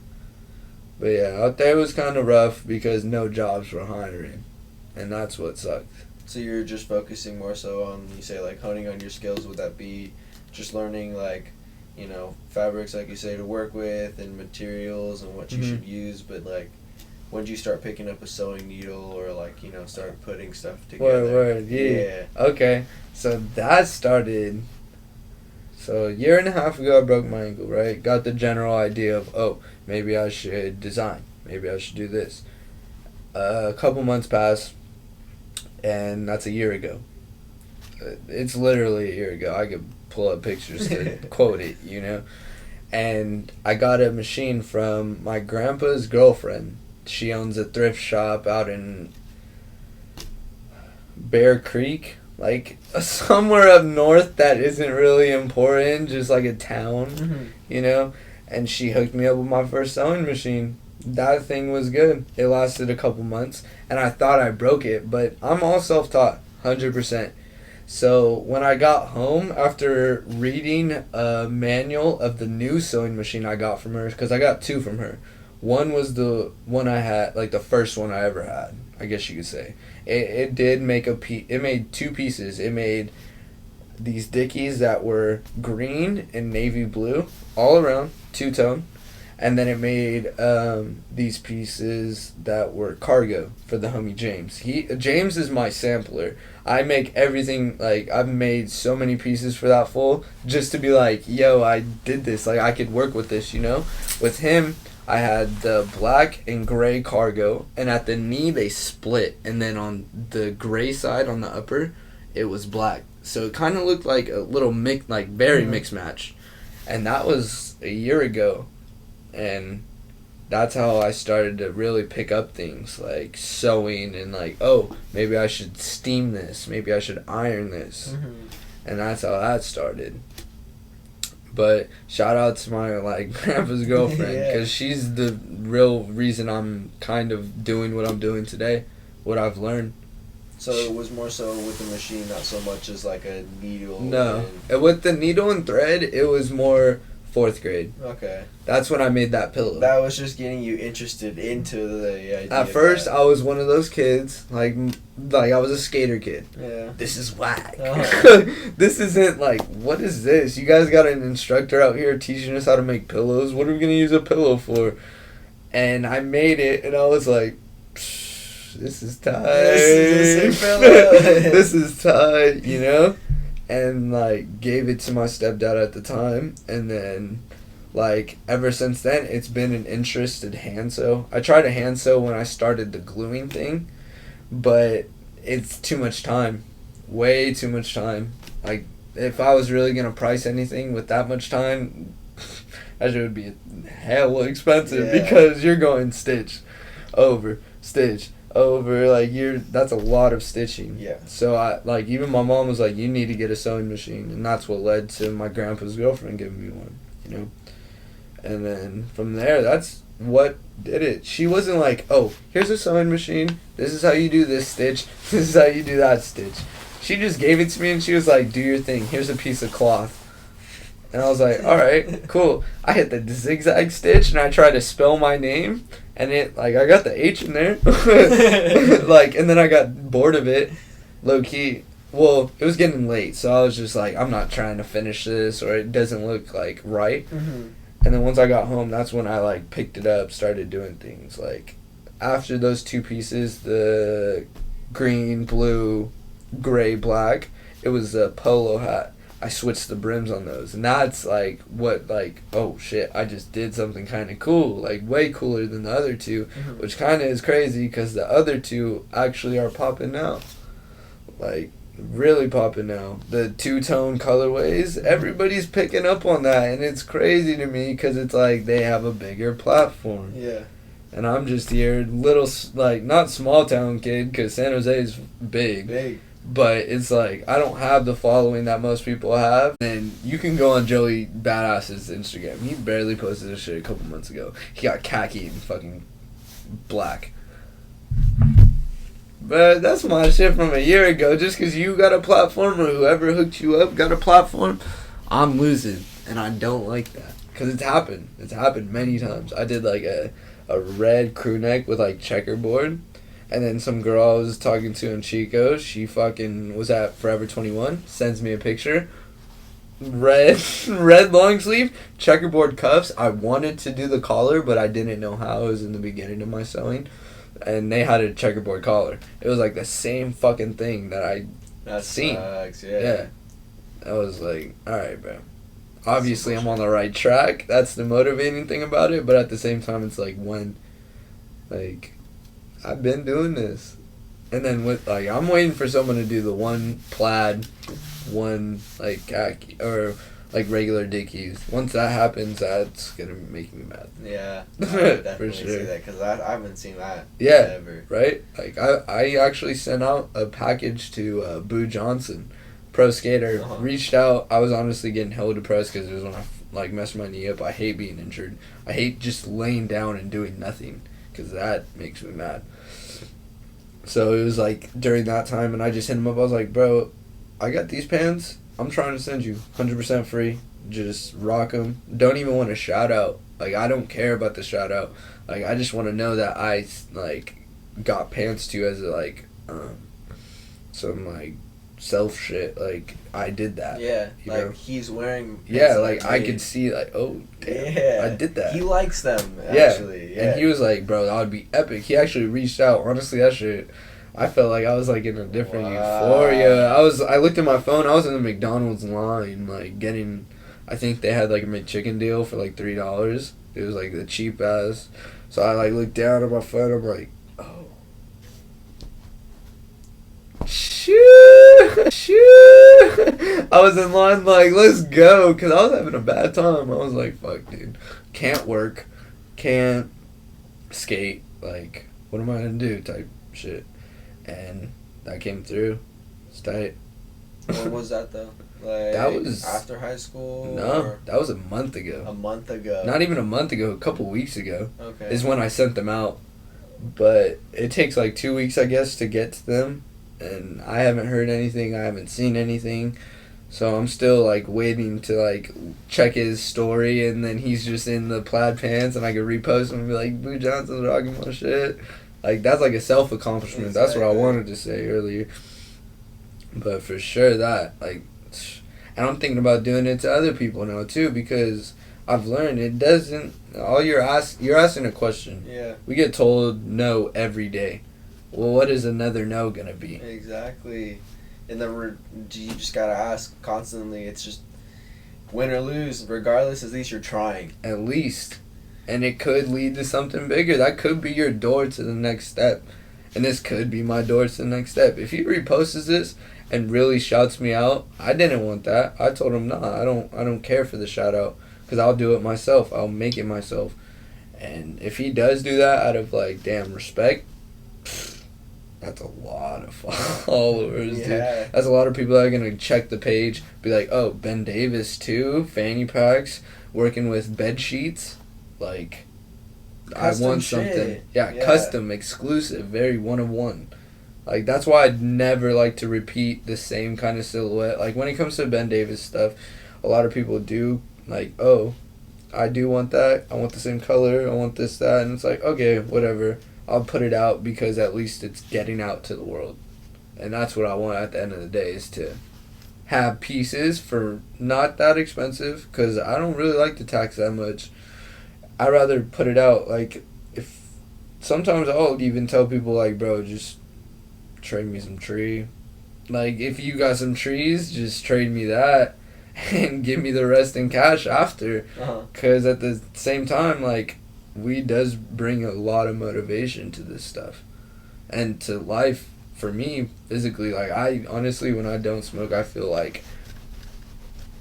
But yeah, out there was kind of rough because no jobs were hiring, and that's what sucked. So you're just focusing more so on, you say, like, honing on your skills. Would that be just learning, like, you know, fabrics, like you say, to work with, and materials and what you should use? But, like, when did you start picking up a sewing needle, or, like, you know, start putting stuff together? Word, yeah. Okay, so that started... So a year and a half ago, I broke my ankle, right? Got the general idea of, maybe I should design. Maybe I should do this. A couple months passed, and that's a year ago. It's literally a year ago. I could pull up pictures to quote it, you know? And I got a machine from my grandpa's girlfriend. She owns a thrift shop out in Bear Creek, like somewhere up north that isn't really important, just like a town, you know? And she hooked me up with my first sewing machine. That thing was good. It lasted a couple months, and I thought I broke it, but I'm all self-taught, 100%. So when I got home, after reading a manual of the new sewing machine I got from her, because I got two from her. One was the one I had, like the first one I ever had, I guess you could say. It did make it made two pieces. It made these dickies that were green and navy blue, all around, two-tone. And then it made these pieces that were cargo for the homie James. James is my sampler. I make everything, like, I've made so many pieces for that fool just to be like, yo, I did this. Like, I could work with this, you know? With him, I had the black and gray cargo, and at the knee, they split. And then on the gray side, on the upper, it was black. So it kind of looked like a little very mixed match. And that was a year ago. And that's how I started to really pick up things like sewing and like, oh, maybe I should steam this, maybe I should iron this. And that's how that started. But shout out to my like grandpa's girlfriend, because she's the real reason I'm kind of doing what I'm doing today, what I've learned. So it was more so with the machine, not so much as like a needle. No, with the needle and thread, it was more 4th grade. Okay. That's when I made that pillow. That was just getting you interested into the idea. At first, I was one of those kids, like I was a skater kid. Yeah. This is whack. Uh-huh. This isn't like, what is this? You guys got an instructor out here teaching us how to make pillows? What are we going to use a pillow for? And I made it, and I was like, this is tight. This is a pillow. This is tight, you know? And, like, gave it to my stepdad at the time. And then, like, ever since then, it's been an interest in hand sew. I tried to hand sew when I started the gluing thing. But it's too much time. Way too much time. Like, if I was really going to price anything with that much time, that shit would be hella expensive. Yeah. Because you're going stitch over, like that's a lot of stitching. Yeah. So I like, even my mom was like, you need to get a sewing machine, and that's what led to my grandpa's girlfriend giving me one, you know. And then from there, that's what did it. She wasn't like, oh, here's a sewing machine, this is how you do this stitch, this is how you do that stitch. She just gave it to me, and she was like, do your thing, here's a piece of cloth. And I was like, all right, cool. I hit the zigzag stitch, and I tried to spell my name, and it, like, I got the H in there. Like, and then I got bored of it, low-key. Well, it was getting late, so I was just like, I'm not trying to finish this, or it doesn't look, like, right. And then once I got home, that's when I, like, picked it up, started doing things. Like, after those two pieces, the green, blue, gray, black, it was a polo hat. I switched the brims on those, and that's like what, like, oh shit, I just did something kind of cool, like way cooler than the other two, which kind of is crazy because the other two actually are popping now, like really popping now. The two-tone colorways, everybody's picking up on that, and it's crazy to me because it's like they have a bigger platform. Yeah. And I'm just here, little, like, not small town kid, because San Jose is big. But it's like, I don't have the following that most people have. And you can go on Joey Badass's Instagram. He barely posted this shit a couple months ago. He got khaki and fucking black. But that's my shit from a year ago. Just because you got a platform, or whoever hooked you up got a platform, I'm losing. And I don't like that. Because it's happened. It's happened many times. I did like a red crew neck with like checkerboard. And then some girl I was talking to in Chico, she fucking was at Forever 21, sends me a picture. Red long sleeve, checkerboard cuffs. I wanted to do the collar, but I didn't know how. It was in the beginning of my sewing. And they had a checkerboard collar. It was like the same fucking thing that I'd seen. Sucks, yeah. I was like, alright, bro. Obviously, I'm on the right track. That's the motivating thing about it. But at the same time, it's like, when, like, I've been doing this. And then with like I'm waiting for someone to do the one plaid, one like khaki or like regular Dickies. Once that happens, that's gonna make me mad. Yeah, I would definitely For sure. see that because I haven't seen that. Yeah, ever. right. Like I actually sent out a package to Boo Johnson, pro skater. Uh-huh. Reached out. I was honestly getting hella depressed because it was when I like messed my knee up. I hate being injured. I hate just laying down and doing nothing because that makes me mad. So it was like during that time, and I just hit him up. I was like, bro, I got these pants. I'm trying to send you 100% free. Just rock them. Don't even want a shout out. Like, I don't care about the shout out. Like, I just want to know that I, like, got pants to you as, like, some, like, self shit. Like, I did that. Yeah, you like know? he's wearing. Yeah, pants like, that I made. could see, like, oh, damn, Yeah, I did that. He likes them, Yeah. actually. Yeah. And he was like, bro, that would be epic. He actually reached out. Honestly, that shit, I felt like I was like in a different euphoria. I looked at my phone. I was in the McDonald's line, like getting, I think they had like a McChicken deal for like $3. It was like the cheap ass. So I like looked down at my phone. I'm like, oh, shoo. I was in line like, let's go, because I was having a bad time. I was like, fuck, dude, can't work, can't skate, like, what am I gonna do type shit. And that came through. It's tight. When was that though? Like That was- after high school. No, or that was a month ago. a month ago. Not even a month ago, a couple weeks ago Okay. is when I sent them out. But it takes like 2 weeks, I guess, to get to them. And I haven't heard anything. I haven't seen anything. So I'm still like waiting to like check his story, and then he's just in the plaid pants, and I can repost him and be like, Boo Johnson's rocking my shit. Like, that's like a self-accomplishment. That's what I Exactly. wanted to say earlier. But for sure that, like, and I'm thinking about doing it to other people now too, because I've learned it doesn't, you're asking a question. Yeah. We get told no every day. Well, what is another no gonna be? Exactly. And then you just gotta ask constantly. It's just win or lose, regardless. At least you're trying. At least. And it could lead to something bigger. That could be your door to the next step. And this could be my door to the next step. If he reposts this and really shouts me out, I didn't want that. I told him, nah, I don't care for the shout out, because I'll do it myself. I'll make it myself. And if he does do that out of like damn respect, that's a lot of followers, dude. Yeah. That's a lot of people that are gonna check the page, be like, oh, Ben Davis too, fanny packs, working with bed sheets, like, Custom I want shit. something. Yeah, Yeah. custom, exclusive, very one of one. Like, that's why I'd never like to repeat the same kind of silhouette. Like, when it comes to Ben Davis stuff, a lot of people do, like, oh, I do want that. I want the same color. I want this, that. And it's like, okay, whatever. I'll put it out because at least it's getting out to the world. And that's what I want at the end of the day, is to have pieces for not that expensive, because I don't really like to tax that much. I'd rather put it out. Like, if sometimes I'll even tell people, like, bro, just trade me some tree. Like, if you got some trees, just trade me that and give me the rest in cash after. Uh-huh. Because at the same time, like, weed does bring a lot of motivation to this stuff. And to life, for me, physically. Like, I honestly, when I don't smoke, I feel like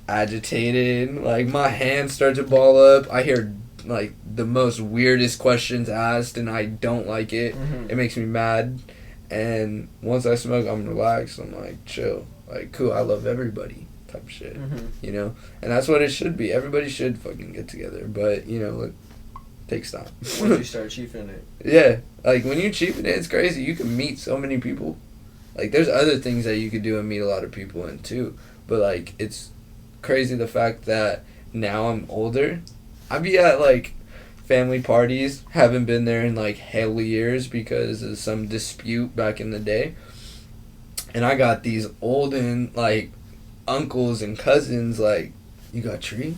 agitated. Like, my hands start to ball up. I hear like the most weirdest questions asked, and I don't like it. Mhm. It makes me mad. And once I smoke, I'm relaxed. I'm like, chill, like, cool, I love everybody type shit. Mhm. You know, and that's what it should be. Everybody should fucking get together, but you know, it takes time. Once you start chiefing it. Yeah, like when you cheapen it, it's crazy. You can meet so many people. Like, there's other things that you could do and meet a lot of people in too. But like, it's crazy the fact that now I'm older. I'd be at like family parties, haven't been there in like hell years because of some dispute back in the day. And I got these olden like uncles and cousins like, you got tree?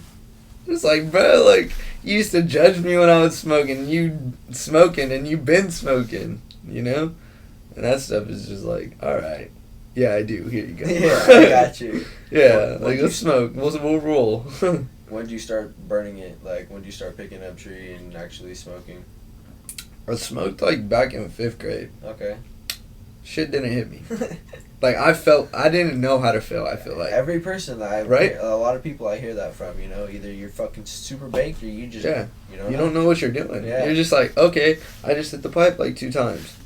It's like, bro, like, you used to judge me when I was smoking. You smoking and you been smoking, you know? And that stuff is just like, alright. Yeah, I do. Here you go. Yeah, I got you. Yeah, What like, you let's smoke. We'll roll. When did you start burning it? Like, when did you start picking up tree and actually smoking? I smoked, like, back in 5th grade. Okay. shit didn't hit me. Like, I didn't know how to feel, I feel like. Every person that Right? a lot of people I hear that from, you know, either you're fucking super baked or you just, Yeah. you know. You don't know what you're doing. Yeah. You're just like, okay, I just hit the pipe like 2 times.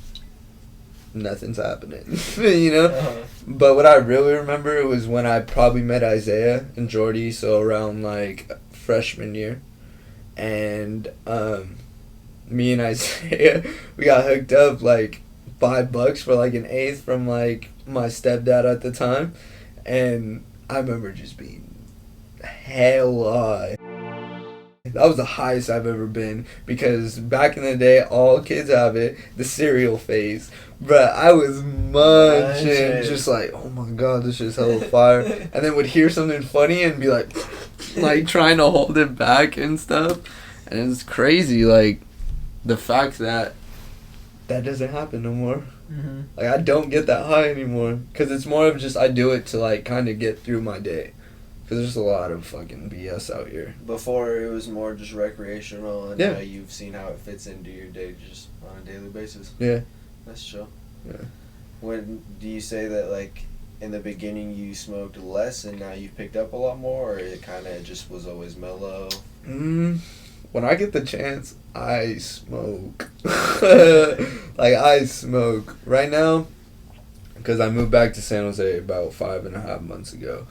Nothing's happening. You know? Uh-huh. But what I really remember was when I probably met Isaiah and Jordy, so around like freshman year. And me and Isaiah, we got hooked up like $5 for like an eighth from like my stepdad at the time. And I remember just being hell high. That was the highest I've ever been, because back in the day, all kids have it, the cereal phase. But I was munching, just like, oh my god, this is hella fire. And then would hear something funny and be like trying to hold it back and stuff. And it's crazy, like, the fact that doesn't happen no more. Mm-hmm. Like, I don't get that high anymore, because it's more of just, I do it to, like, kind of get through my day. Because there's a lot of fucking BS out here. Before, it was more just recreational, and Yeah. now you've seen how it fits into your day just on a daily basis. Yeah. That's chill. Yeah. When do you say that, like, in the beginning you smoked less and now you've picked up a lot more, or it kind of just was always mellow? When I get the chance, I smoke. Like, I smoke. Right now, because I moved back to San Jose about 5.5 months ago,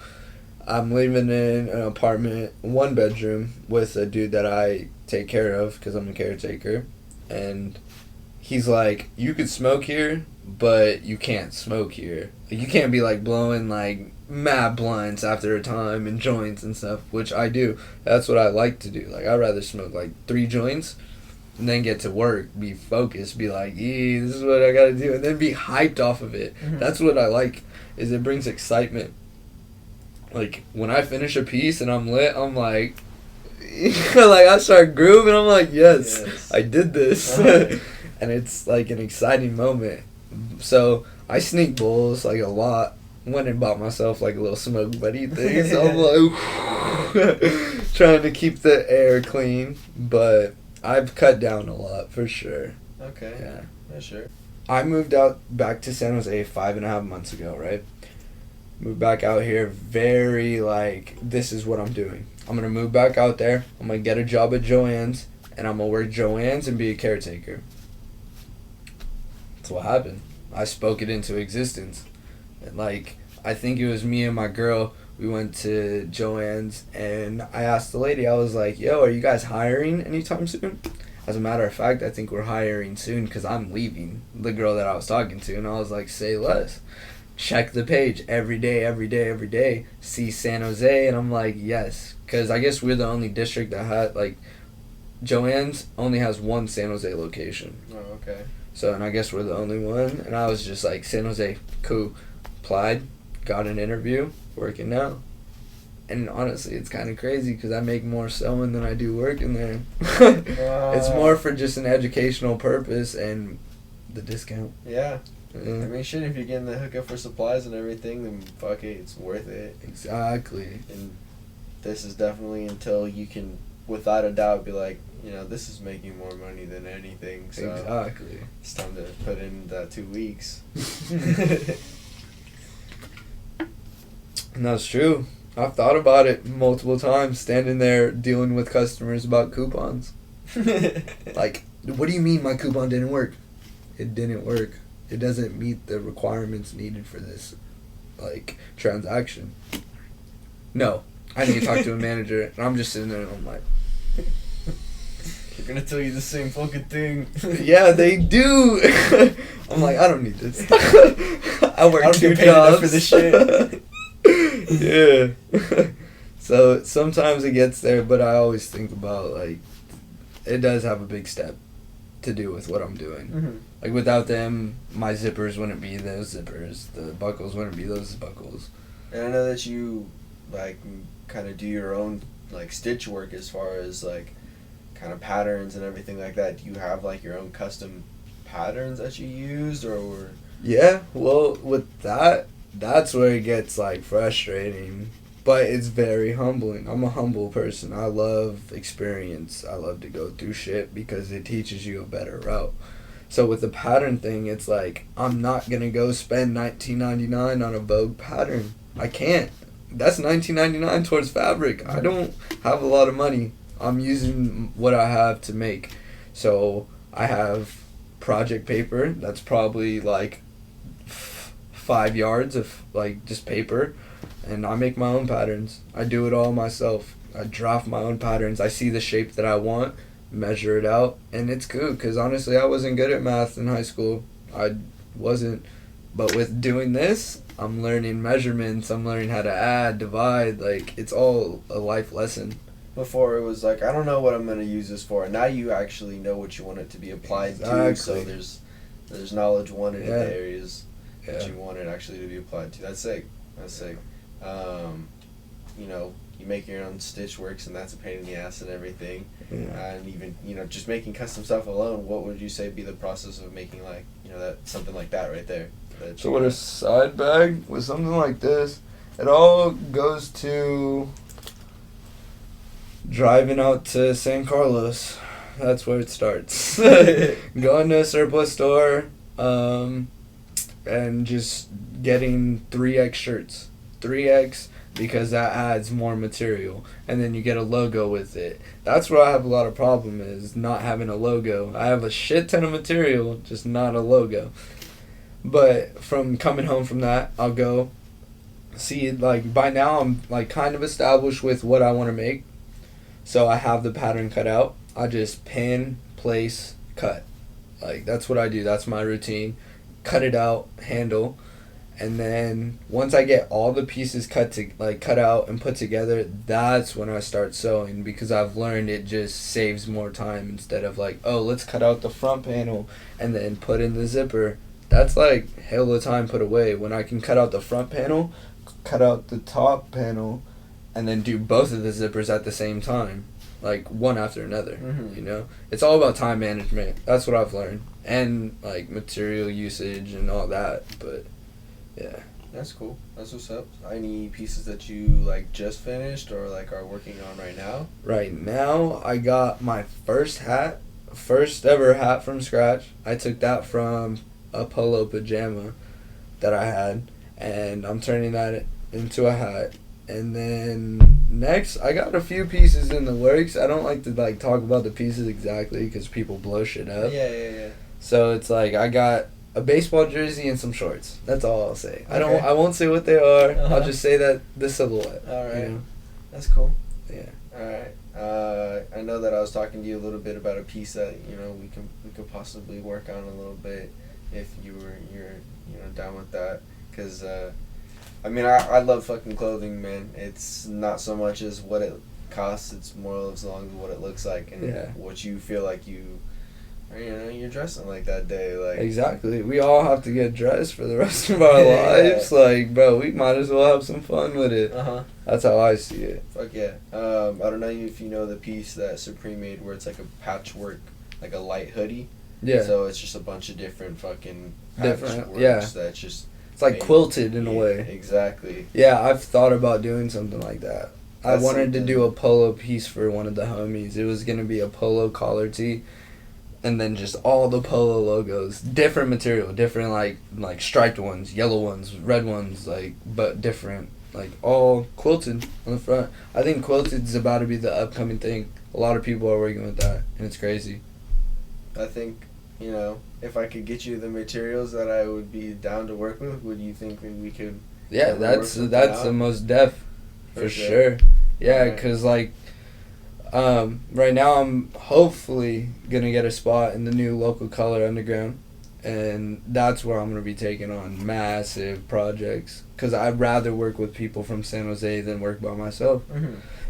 I'm living in an apartment, 1 bedroom, with a dude that I take care of because I'm a caretaker. And he's like, you could smoke here, but you can't smoke here. Like, you can't be like blowing like mad blunts after a time and joints and stuff, which I do. That's what I like to do. Like, I'd rather smoke like 3 joints and then get to work, be focused, be like, this is what I gotta do, and then be hyped off of it. Mm-hmm. That's what I like, is it brings excitement. Like, when I finish a piece and I'm lit, I'm like, like, I start grooving, I'm like, yes. I did this. And it's like an exciting moment. So I sneak bowls like a lot. Went and bought myself like a little smoke buddy thing. So I'm like trying to keep the air clean. But I've cut down a lot for sure. Okay. Yeah, sure. I moved out back to San Jose 5.5 months ago, right? Moved back out here very like, this is what I'm doing. I'm going to move back out there. I'm going to get a job at Joann's. And I'm going to work Joann's and be a caretaker. That's what happened. I spoke it into existence. And like, I think it was me and my girl, we went to Joann's, and I asked the lady, I was like, yo, are you guys hiring anytime soon? As a matter of fact, I think we're hiring soon because I'm leaving, the girl that I was talking to. And I was like, say less. Check the page every day, see San Jose, and I'm like, yes. Because I guess we're the only district that had, like, Joann's only has 1 San Jose location. Oh, okay. So, and I guess we're the only one. And I was just like, San Jose, cool. Applied, got an interview, working now. And honestly, it's kind of crazy because I make more sewing than I do working there. Wow. It's more for just an educational purpose and the discount. Yeah. I Yeah. mean, shit, if you're getting the hookup for supplies and everything, then fuck it, it's worth it. Exactly. And this is definitely until you can, without a doubt, be like, you know, this is making more money than anything. So Exactly. it's time to put in that 2 weeks. And that's true. I've thought about it multiple times, standing there dealing with customers about coupons. Like, what do you mean my coupon didn't work? It didn't work. It doesn't meet the requirements needed for this, like, transaction. No, I need to talk to a manager. And I'm just sitting there and I'm like, They're gonna tell you the same fucking thing. yeah, they do. I'm like, I don't need this. I work I don't 2 get paid enough jobs for this shit. Yeah. So sometimes it gets there, but I always think about, like, it does have a big step to do with what I'm doing. Mm-hmm. Like, without them, my zippers wouldn't be those zippers. The buckles wouldn't be those buckles. And I know that you, like, kind of do your own, like, stitch work as far as, like, kind of patterns and everything like that. Do you have, like, your own custom patterns that you used, or? Yeah, well, with that, that's where it gets, like, frustrating. But it's very humbling. I'm a humble person. I love experience. I love to go through shit because it teaches you a better route. So with the pattern thing, it's like, I'm not going to go spend $19.99 on a Vogue pattern. I can't. That's $19.99 towards fabric. I don't have a lot of money. I'm using what I have to make. So I have project paper that's probably like 5 yards of like just paper, and I make my own patterns. I do it all myself. I draft my own patterns. I see the shape that I want, measure it out, and it's cool because honestly I wasn't good at math in high school. I wasn't. But with doing this, I'm learning measurements, I'm learning how to add, divide, like it's all a life lesson. Before it was like, I don't know what I'm going to use this for. And now you actually know what you want it to be applied to. So there's knowledge wanted in the areas that you want it actually to be applied to. That's sick. That's sick. You know, you make your own stitch works, and that's a pain in the ass and everything. Yeah. And even, you know, just making custom stuff alone, what would you say be the process of making, like, you know, that something like that right there? So with a side bag, with something like this, it all goes to driving out to San Carlos. That's where it starts. Going to a surplus store, and just getting 3X shirts. 3X, because that adds more material. And then you get a logo with it. That's where I have a lot of problem, is not having a logo. I have a shit ton of material, just not a logo. But from coming home from that, I'll go see, like, by now I'm like kind of established with what I want to make. So I have the pattern cut out. I just pin, place, cut. Like, that's what I do. That's my routine. Cut it out, handle. And then once I get all the pieces cut out and put together, that's when I start sewing, because I've learned it just saves more time instead of like, oh, let's cut out the front panel and then put in the zipper. That's like hell of time put away, when I can cut out the front panel, cut out the top panel, and then do both of the zippers at the same time, like one after another. You know, it's all about time management. That's what I've learned, and like material usage and all that. But yeah, that's cool. That's what's up. Any pieces that you like just finished or like are working on right now? Right now, I got my first ever hat from scratch. I took that from a polo pajama that I had, and I'm turning that into a hat. And then next, I got a few pieces in the works. I don't like to like talk about the pieces exactly because people blow shit up. Yeah. So it's like I got a baseball jersey and some shorts. That's all I'll say. Okay. I won't say what they are. I'll just say that the silhouette. All right. You know? That's cool. Yeah. All right. I know that I was talking to you a little bit about a piece that, you know, we could possibly work on a little bit if you're down with that, because I mean, I love fucking clothing, man. It's not so much as what it costs, it's more as long as what it looks like and what you feel like you're dressing like that day. Like, exactly. We all have to get dressed for the rest of our lives. Like, bro, we might as well have some fun with it. That's how I see it. Fuck yeah. I don't know if you know the piece that Supreme made where it's like a patchwork, like a light hoodie. Yeah. So it's just a bunch of different fucking patchworks that's just... It's like quilted in a way. Exactly. Yeah, I've thought about doing something like that. I wanted to do a polo piece for one of the homies. It was going to be a polo collar tee, and then just all the polo logos. Different material, different like striped ones, yellow ones, red ones, like, but different. Like, all quilted on the front. I think quilted is about to be the upcoming thing. A lot of people are working with that, and it's crazy. I think, you know, if I could get you the materials that I would be down to work with, would you think that we could? Yeah, that's the most def, for sure. Yeah, because like, right now I'm hopefully gonna get a spot in the new local color underground, and that's where I'm gonna be taking on massive projects. Because I'd rather work with people from San Jose than work by myself,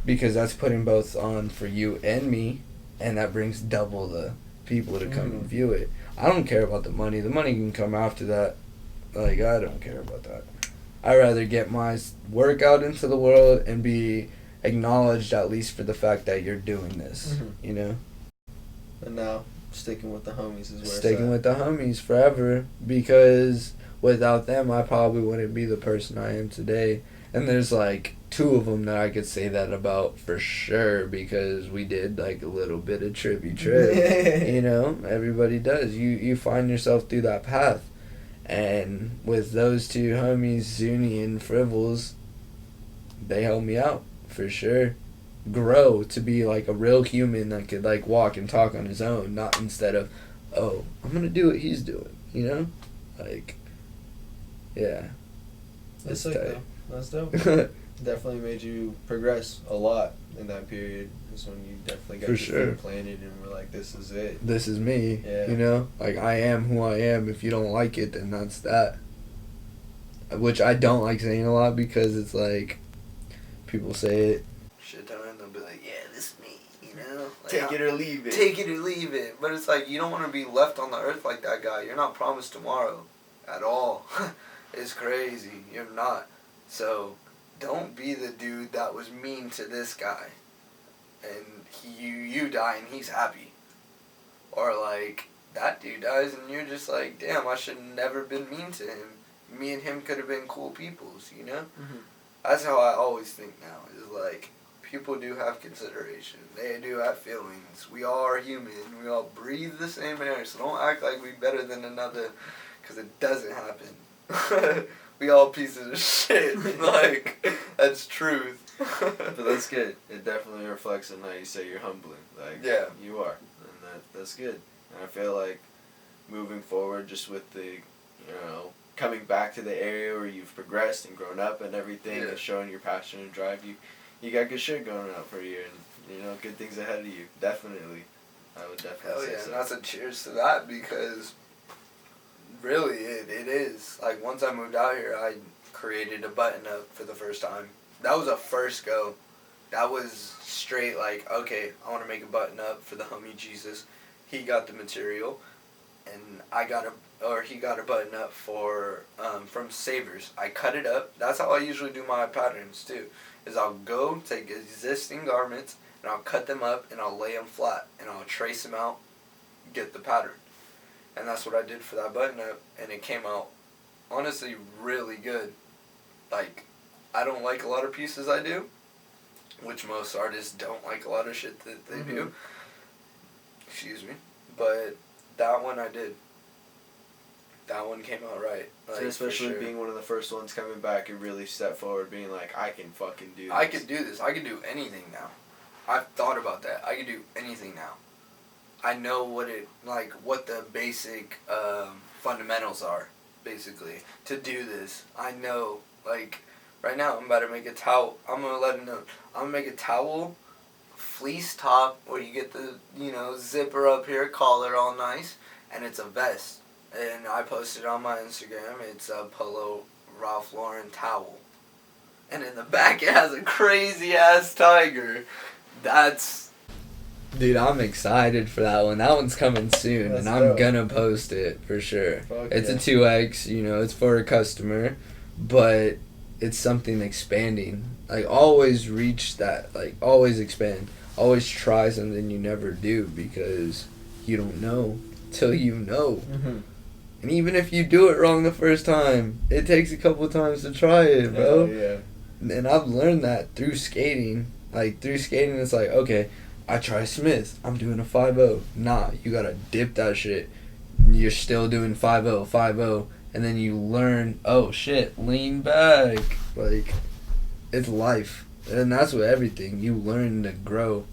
because that's putting both on for you and me, and that brings double the people to come and view it. I don't care about the money. The money can come after that. Like, I don't care about that. I'd rather get my work out into the world and be acknowledged, at least for the fact that you're doing this, you know? And now, sticking with the homies is where Sticking with the homies forever, because without them, I probably wouldn't be the person I am today. And there's like two of them that I could say that about for sure, because we did like a little bit of trippy trip. You know, everybody does. You find yourself through that path. And with those two homies, Zuni and Frivels, they helped me out for sure. Grow to be like a real human that could like walk and talk on his own, not instead of, oh, I'm gonna do what he's doing, you know? Like, yeah. That's sick though. That's dope. Definitely made you progress a lot in that period. That's when you definitely got your feet planted and were like, this is it. This is me. Yeah. You know? Like, I am who I am. If you don't like it, then that's that. Which I don't like saying a lot, because it's like, people say it. Shit ton, they'll be like, yeah, this is me, you know? Like, take it or leave it. Take it or leave it. But it's like, you don't want to be left on the earth like that guy. You're not promised tomorrow at all. It's crazy. You're not. So, don't be the dude that was mean to this guy. And you die and he's happy. Or like, that dude dies and you're just like, damn, I should have never been mean to him. Me and him could have been cool peoples, you know? Mm-hmm. That's how I always think now. Is like, people do have consideration. They do have feelings. We all are human. We all breathe the same air. So don't act like we better than another, because it doesn't happen. We all pieces of shit. Like, that's truth. But that's good. It definitely reflects on how you say you're humbling. Like, yeah, you are. And that's good. And I feel like moving forward, just with the, you know, coming back to the area where you've progressed and grown up and everything, and showing your passion and drive, you got good shit going on for you, and, you know, good things ahead of you. Definitely. I would definitely say so. And that's a cheers to that, because really, it is. Like, once I moved out here, I created a button-up for the first time. That was a first go. That was straight like, okay, I want to make a button-up for the homie Jesus. He got the material, and he got a button-up for, from Savers. I cut it up. That's how I usually do my patterns, too, is I'll go take existing garments, and I'll cut them up, and I'll lay them flat, and I'll trace them out, get the pattern. And that's what I did for that button-up, and it came out, honestly, really good. Like, I don't like a lot of pieces I do, which most artists don't like a lot of shit that they do. Excuse me. But that one I did. That one came out right. Like, so especially being one of the first ones coming back, and really step forward being like, I can fucking do this. I can do this. I can do anything now. I've thought about that. I can do anything now. I know what the basic fundamentals are, basically, to do this. I know, like, right now I'm about to make a towel. I'm going to let them know. I'm going to make a towel, fleece top, where you get the, you know, zipper up here, collar all nice, and it's a vest. And I posted on my Instagram, it's a Polo Ralph Lauren towel. And in the back it has a crazy-ass tiger. That's... Dude, I'm excited for that one. That one's coming soon, and I'm gonna post it for sure. It's a 2X, you know, it's for a customer, but it's something expanding. Like, always reach that, like, always expand. Always try something you never do, because you don't know till you know. And even if you do it wrong the first time, it takes a couple times to try it, bro. Yeah. And I've learned that through skating. Like, through skating, it's like, okay, I try Smith. I'm doing a 5-0. Nah, you gotta dip that shit. You're still doing 5-0, 5-0. And then you learn, oh shit, lean back. Like, it's life. And that's what everything. You learn to grow.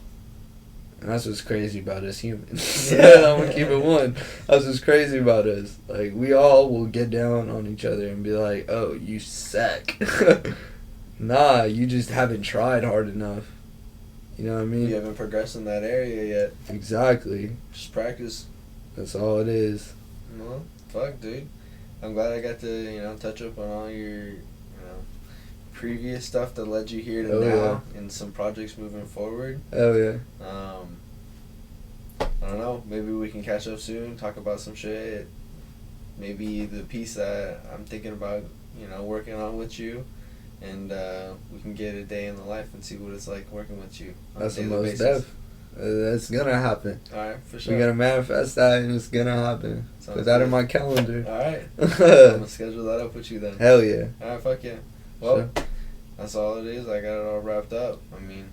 And that's what's crazy about us humans. I'm gonna keep it one. That's what's crazy about us. Like, we all will get down on each other and be like, oh, you suck. Nah, you just haven't tried hard enough. You know what I mean? You haven't progressed in that area yet. Exactly. Just practice. That's all it is. Well, fuck, dude. I'm glad I got to, you know, touch up on all your, you know, previous stuff that led you here to now, and some projects moving forward. Oh, yeah. I don't know. Maybe we can catch up soon, talk about some shit. Maybe the piece that I'm thinking about, you know, working on with you. And we can get a day in the life and see what it's like working with you. That's the most def. That's gonna happen. Alright, for sure. We gotta manifest that, and it's gonna happen. Sounds Put that good. in my calendar. Alright. I'm gonna schedule that up with you then. Hell yeah. Alright, fuck yeah. Well, that's all it is. I got it all wrapped up. I mean,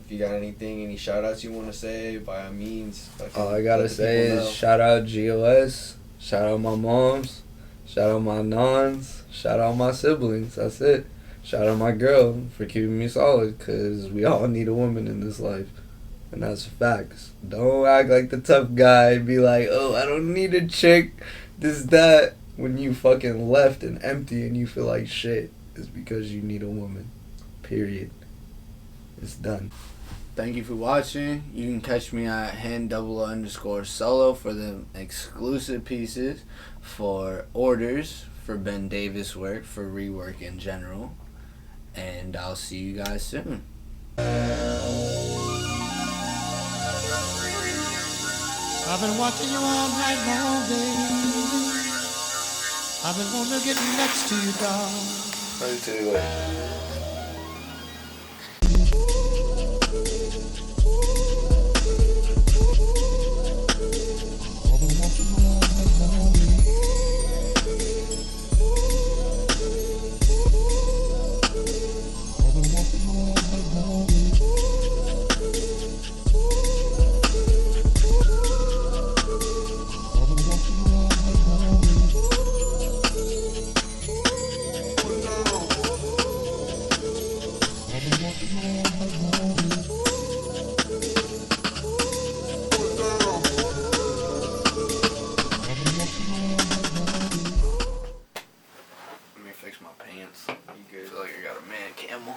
if you got any shout outs you want to say, by all means. All I gotta say is shout out GOS, shout out my moms, shout out my nons, shout out my siblings. That's it. Shout out my girl for keeping me solid, because we all need a woman in this life. And that's facts. Don't act like the tough guy and be like, oh, I don't need a chick, this, that, when you fucking left and empty and you feel like shit. It's because you need a woman. Period. It's done. Thank you for watching. You can catch me at hen_solo for the exclusive pieces, for orders, for Ben Davis work, for rework in general. And I'll see you guys soon. I've been watching you all night long, baby. I've been wanting to get next to you, darling. I'll tell you what. Let me fix my pants. You good? I feel like I got a man camel.